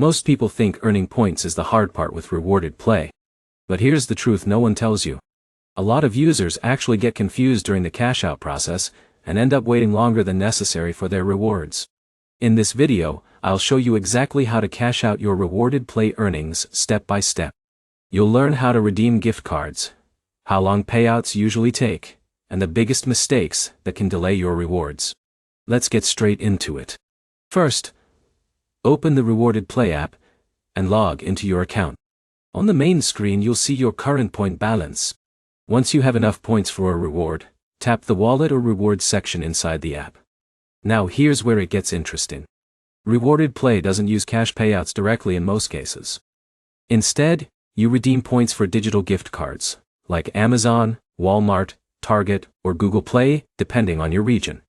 Most people think earning points is the hard part with rewarded play. But here's the truth no one tells you. A lot of users actually get confused during the cash out process and end up waiting longer than necessary for their rewards. In this video, I'll show you exactly how to cash out your rewarded play earnings step by step. You'll learn how to redeem gift cards, how long payouts usually take, and the biggest mistakes that can delay your rewards. Let's get straight into it. First, open the Rewarded Play app and log into your account. On the main screen you'll see your current point balance. Once you have enough points for a reward, tap the Wallet or Rewards section inside the app. Now here's where it gets interesting. Rewarded Play doesn't use cash payouts directly in most cases. Instead, you redeem points for digital gift cards, like Amazon, Walmart, Target, or Google Play, depending on your region.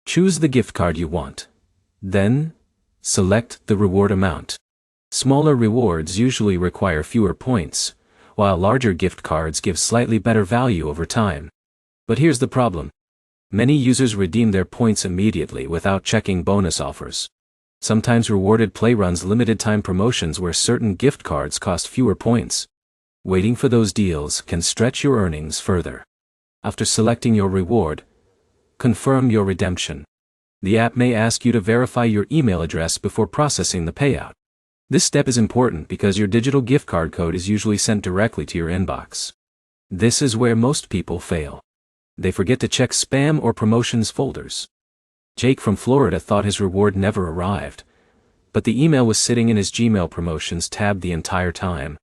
Choose the gift card you want. Then, select the reward amount. Smaller rewards usually require fewer points, while larger gift cards give slightly better value over time. But here's the problem. Many users redeem their points immediately without checking bonus offers. Sometimes Rewarded Play runs limited time promotions where certain gift cards cost fewer points. Waiting for those deals can stretch your earnings further. After selecting your reward, confirm your redemption. The app may ask you to verify your email address before processing the payout. This step is important because your digital gift card code is usually sent directly to your inbox. This is where most people fail. They forget to check spam or promotions folders. Jake from Florida thought his reward never arrived, but the email was sitting in his Gmail promotions tab the entire time.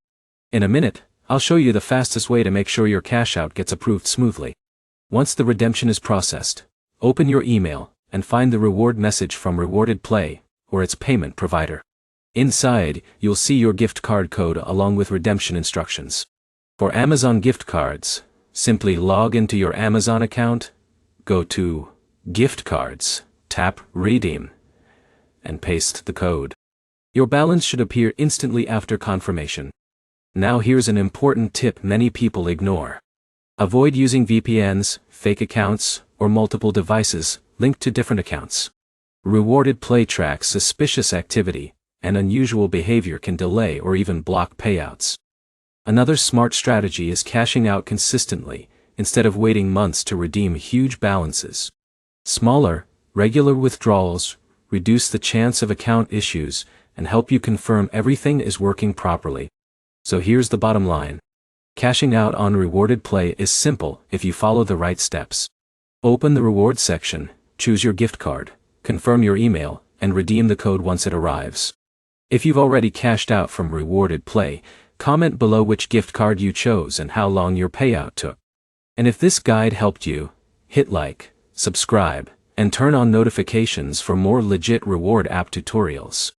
In a minute, I'll show you the fastest way to make sure your cash out gets approved smoothly. Once the redemption is processed, open your email and find the reward message from Rewarded Play or its payment provider. Inside, you'll see your gift card code along with redemption instructions. For Amazon gift cards, simply log into your Amazon account, go to Gift Cards, tap Redeem, and paste the code. Your balance should appear instantly after confirmation. Now here's an important tip many people ignore. Avoid using VPNs, fake accounts, or multiple devices linked to different accounts. Rewarded Play tracks suspicious activity, and unusual behavior can delay or even block payouts. Another smart strategy is cashing out consistently, instead of waiting months to redeem huge balances. Smaller, regular withdrawals reduce the chance of account issues and help you confirm everything is working properly. So here's the bottom line. Cashing out on Rewarded Play is simple if you follow the right steps. Open the Rewards section, choose your gift card, confirm your email, and redeem the code once it arrives. If you've already cashed out from Rewarded Play, comment below which gift card you chose and how long your payout took. And if this guide helped you, hit like, subscribe, and turn on notifications for more legit reward app tutorials.